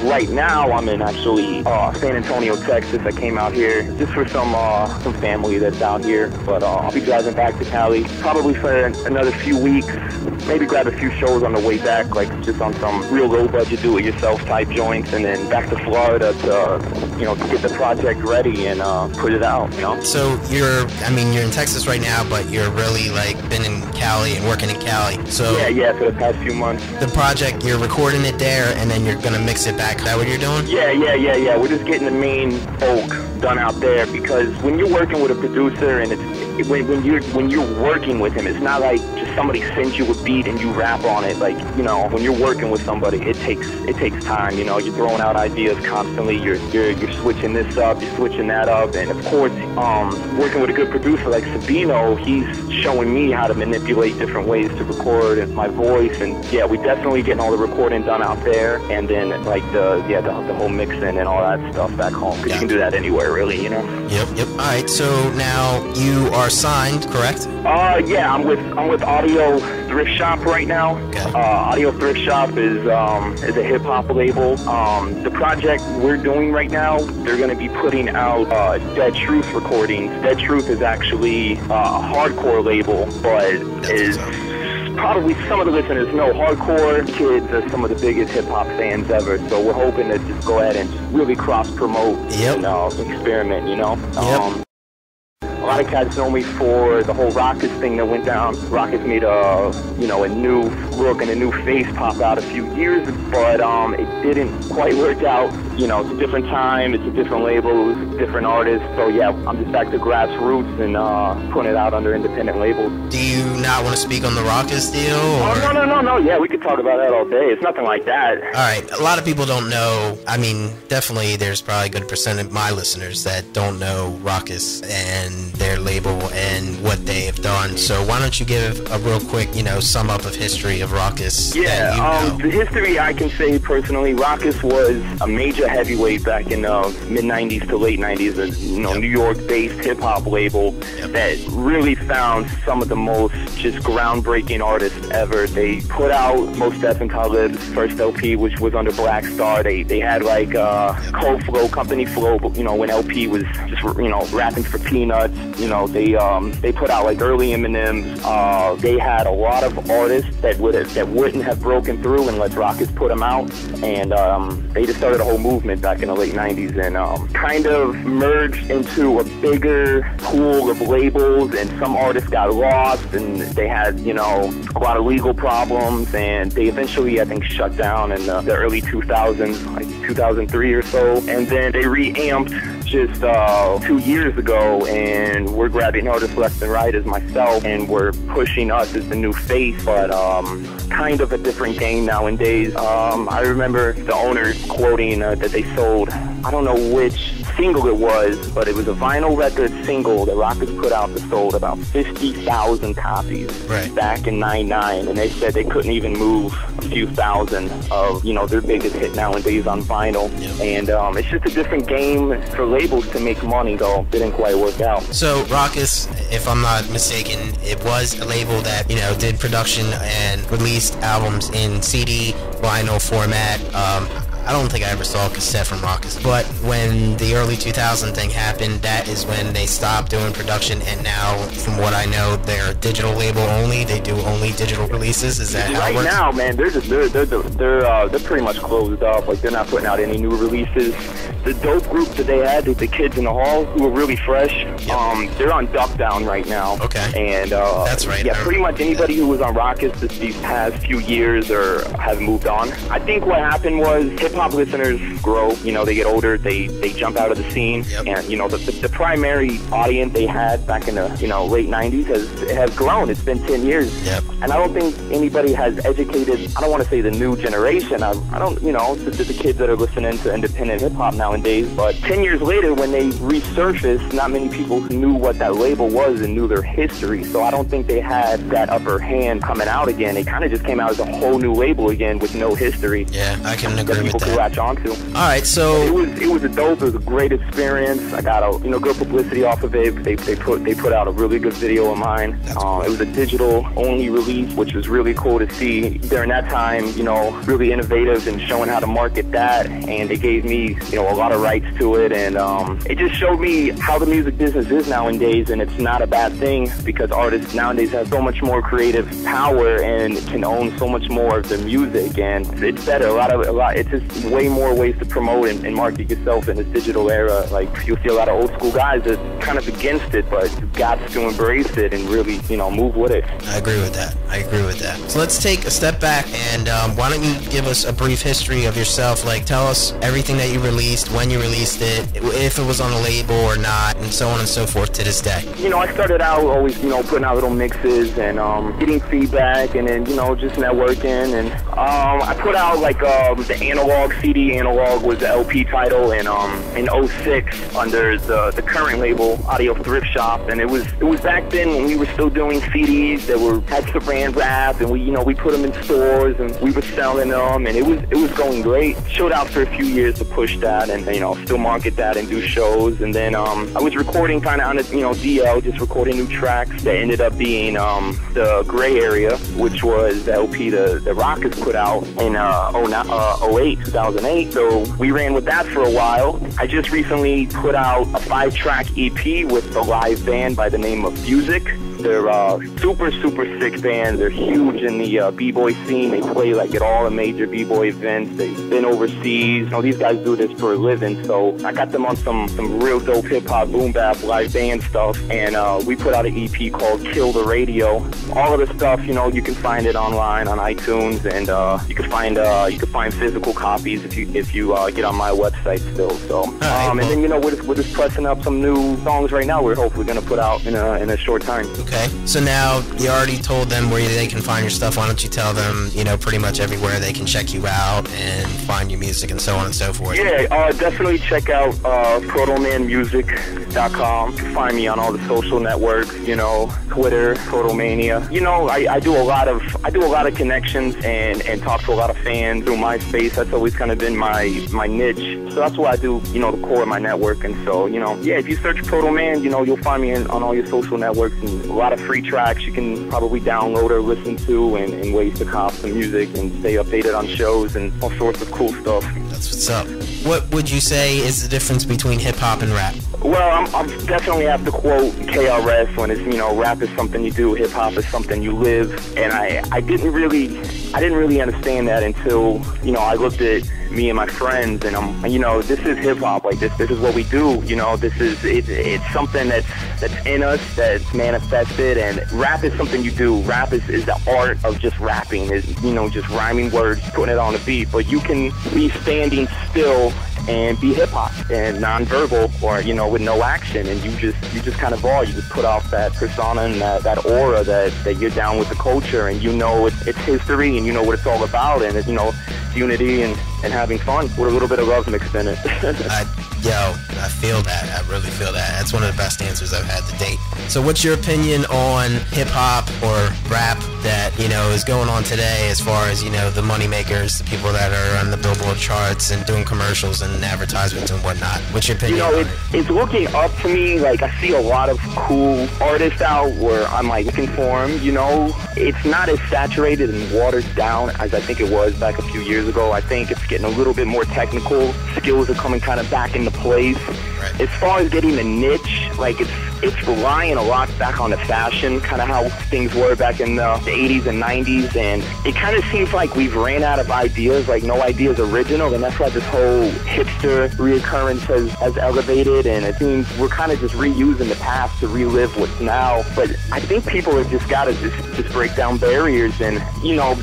Right now, I'm in actually San Antonio, Texas. I came out here just for some family that's out here. But I'll be driving back to Cali probably for another few weeks. Maybe grab a few shows on the way back, like just on some real low-budget do-it-yourself type joints, and then back to Florida to get the project ready and put it out. So you're in Texas right now, but you're really like been in Cali and working in Cali. So yeah, for the past few months. The project, you're recording it there, and then you're gonna mix it back. Is that what you're doing? Yeah. We're just getting the main bulk done out there, because when you're working with a producer and when you're working with him, it's not like just somebody sends you a beat and you rap on it. Like, when you're working with somebody, it takes time. You're throwing out ideas constantly. You're switching this up, you're switching that up, and of course, working with a good producer like Sabino, he's showing me how to manipulate different ways to record my voice. And yeah, we definitely getting all the recording done out there, and then like the whole mixing and all that stuff back home, because you can do that anywhere, really. Yep. All right. So now you are signed, correct? Yeah, I'm with Audio Thrift Shop right now. Okay. Audio Thrift Shop is a hip hop label. The project we're doing right now, they're going to be putting out Dead Truth recordings. Dead Truth is actually a hardcore label, but is probably some of the listeners know Hardcore Kids are some of the biggest hip-hop fans ever, so we're hoping to just go ahead and just really cross-promote and experiment, A lot of cats know me for the whole Raucus thing that went down. Raucus made a new look and a new face pop out a few years, but it didn't quite work out. It's a different time, it's a different label, it's a different artist. So yeah, I'm just back to grassroots and putting it out under independent labels. Do you not want to speak on the Raucus deal? Or? Oh, no. Yeah, we could talk about that all day. It's nothing like that. All right. A lot of people don't know. I mean, definitely there's probably a good percent of my listeners that don't know Raucus and their label and what they have done. So why don't you give a real quick, sum up of history of Raucus? Yeah, the history I can say personally, Raucus was a major heavyweight back in mid-90s to late 90s, a New York-based hip-hop label that really found some of the most just groundbreaking artists ever. They put out Mos Def and Talib's first LP, which was under Black Star. They had like Cold Flow, Company Flow, when LP was just rapping for Peanuts. They put out like early Eminems. They had a lot of artists that wouldn't have broken through unless Raucus put them out, and they just started a whole movement back in the late 90s and kind of merged into a bigger pool of labels, and some artists got lost, and they had a lot of legal problems, and they eventually, I think, shut down in the early 2000s, like 2003 or so, and then they reamped just 2 years ago, and we're grabbing artists left and right as myself, and we're pushing us as the new face, but kind of a different game nowadays. I remember the owners quoting that they sold, I don't know which single it was, but it was a vinyl record single that Raucus put out that sold about 50,000 copies back in '99, and they said they couldn't even move a few thousand of their biggest hit nowadays on vinyl. And it's just a different game for labels to make money, though. It didn't quite work out. So Raucus, if I'm not mistaken, it was a label that did production and released albums in CD, vinyl format. I don't think I ever saw a cassette from Raucus, but when the early 2000 thing happened, that is when they stopped doing production, and now, from what I know, they're a digital label only. They do only digital releases. Is that how it works? Right now, man, they're pretty much closed up. Like, they're not putting out any new releases. The dope group that they had, the Kids in the Hall, who were really fresh, they're on Duck Down right now. Okay. And that's right. Yeah, pretty much anybody who was on Raucus these past few years or have moved on. I think what happened was hip-hop listeners grow, they get older, they jump out of the scene, and the primary audience they had back in the late 90s has grown. It's been 10 years, and I don't think anybody has educated, I don't want to say the new generation, I don't the kids that are listening to independent hip-hop now nowadays. But 10 years later, when they resurfaced, not many people knew what that label was and knew their history. So I don't think they had that upper hand coming out again. They kind of just came out as a whole new label again with no history. Yeah, I can agree with that. People could latch onto. All right, so it was a dope. It was a great experience. I got good publicity off of it. They put out a really good video of mine. Cool. It was a digital only release, which was really cool to see during that time. Really innovative in showing how to market that, and it gave me a lot of rights to it, and it just showed me how the music business is nowadays, and it's not a bad thing because artists nowadays have so much more creative power and can own so much more of their music, and it's better. It's just way more ways to promote and market yourself in this digital era. Like, you'll see a lot of old school guys that kind of against it, but you've got to embrace it and really, move with it. I agree with that. So let's take a step back, and why don't you give us a brief history of yourself? Like, tell us everything that you released, when you released it, if it was on a label or not, and so on and so forth to this day. I started out always, putting out little mixes and getting feedback, and then, just networking, and I put out like the Analog CD. Analog was the LP title, and in 06 under the current label, Audio Thrift Shop, and it was back then when we were still doing CDs that had Saran wrap, and we put them in stores and we were selling them, and it was going great. Showed out for a few years to push that and still market that and do shows, and then I was recording kind of on a DL, just recording new tracks that ended up being the Gray Area, which was the LP the Rockets put out in 2008. So we ran with that for a while. I just recently put out a 5-track EP with the live band by the name of Music. They're super, super sick band. They're huge in the b-boy scene. They play like at all the major b-boy events. They've been overseas. These guys do this for a living. So I got them on some real dope hip-hop, boom-bap, live band stuff. And we put out an EP called Kill the Radio. All of the stuff, you can find it online on iTunes, and you can find physical copies if you get on my website still. So and then we're just pressing up some new songs right now. We're hopefully going to put out in a short time. Okay, so now you already told them where they can find your stuff. Why don't you tell them, pretty much everywhere they can check you out and find your music and so on and so forth? Yeah, definitely check out protomanmusic.com. You can find me on all the social networks, Twitter, Protomania. I do a lot of connections and talk to a lot of fans through MySpace. That's always kind of been my niche. So that's what I do, the core of my network. And so, if you search Protoman, you'll find me on all your social networks, and a lot of free tracks you can probably download or listen to, and ways to cop some music and stay updated on shows and all sorts of cool stuff. That's what's up. What would you say is the difference between hip-hop and rap? Well, I'm definitely have to quote KRS when it's, rap is something you do, hip-hop is something you live. And I didn't really understand that until, I looked at me and my friends, and this is hip-hop. Like, this is what we do. It's something that's in us, that's manifested, and rap is something you do. Rap is the art of just rapping, is just rhyming words, putting it on a beat. But you can be standing still and be hip-hop and non-verbal, or with no action, and you just kind of you just put off that persona and that aura that you're down with the culture, and it's history, and what it's all about, and it's unity and having fun with a little bit of love mixed in it. I feel that. I really feel that. That's one of the best answers I've had to date. So what's your opinion on hip-hop or rap that, is going on today, as far as, the money makers, the people that are on the Billboard charts and doing commercials and advertisements and whatnot? What's your opinion on it? It's looking up to me. Like, I see a lot of cool artists out where I'm like looking for them, It's not as saturated and watered down as I think it was back a few years ago. I think it's getting a little bit more technical. Skills are coming kind of back into place. Right. As far as getting the niche, like, it's relying a lot back on the fashion, kind of how things were back in the 80s and 90s, and it kind of seems like we've ran out of ideas, like no idea is original, and that's why this whole hipster reoccurrence has elevated, and it seems we're kind of just reusing the past to relive what's now. But I think people have just got to just break down barriers and,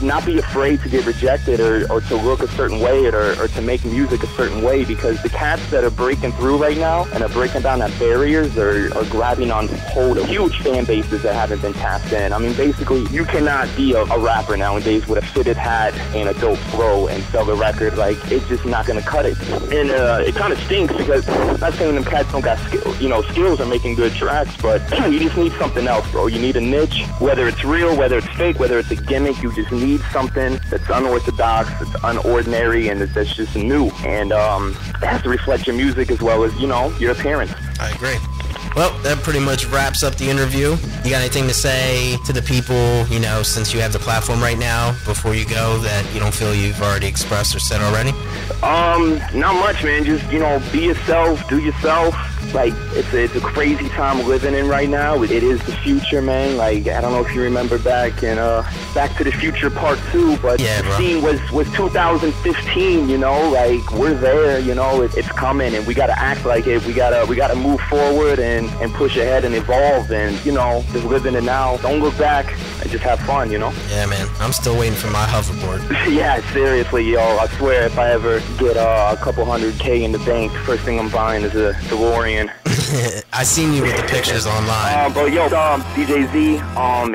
not be afraid to get rejected or to look a certain way or to make music a certain way, because the cats that are breaking through right now and are breaking down that barriers are grabbing grabbing on hold of huge fan bases that haven't been tapped in. I mean, basically, you cannot be a rapper nowadays with a fitted hat and a dope flow and sell the record. Like, it's just not gonna cut it. And it kind of stinks because I'm not saying them cats don't got skills. You know, skills are making good tracks, but you just need something else, bro. You need a niche, whether it's real, whether it's fake, whether it's a gimmick. You just need something that's unorthodox, that's unordinary, and that's just new. And it has to reflect your music as well as, you know, your appearance. I agree. Well, that pretty much wraps up the interview. You got anything to say to the people, you know, since you have the platform right now, before you go, that you don't feel you've already expressed or said already? Not much, man. Just, you know, be yourself, do yourself. Like, it's a crazy time living in right now. It is the future, man. Like, I don't know if you remember back in Back to the Future Part 2, but yeah, the scene was 2015, you know? Like, we're there, you know? It's coming, and we gotta act like it. We gotta move forward and push ahead and evolve, and, you know, just live in it now. Don't look back and just have fun, you know? Yeah, man. I'm still waiting for my hoverboard. Yeah, seriously, yo. I swear, if I ever get a couple $100K in the bank, first thing I'm buying is a DeLorean. I seen you with the pictures online. But yo, DJ Z,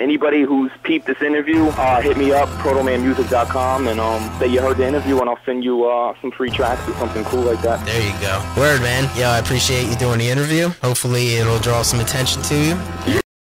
anybody who's peeped this interview, hit me up, protomanmusic.com, and say you heard the interview, and I'll send you some free tracks or something cool like that. There you go. Word, man. Yo, I appreciate you doing the interview. Hopefully it'll draw some attention to you.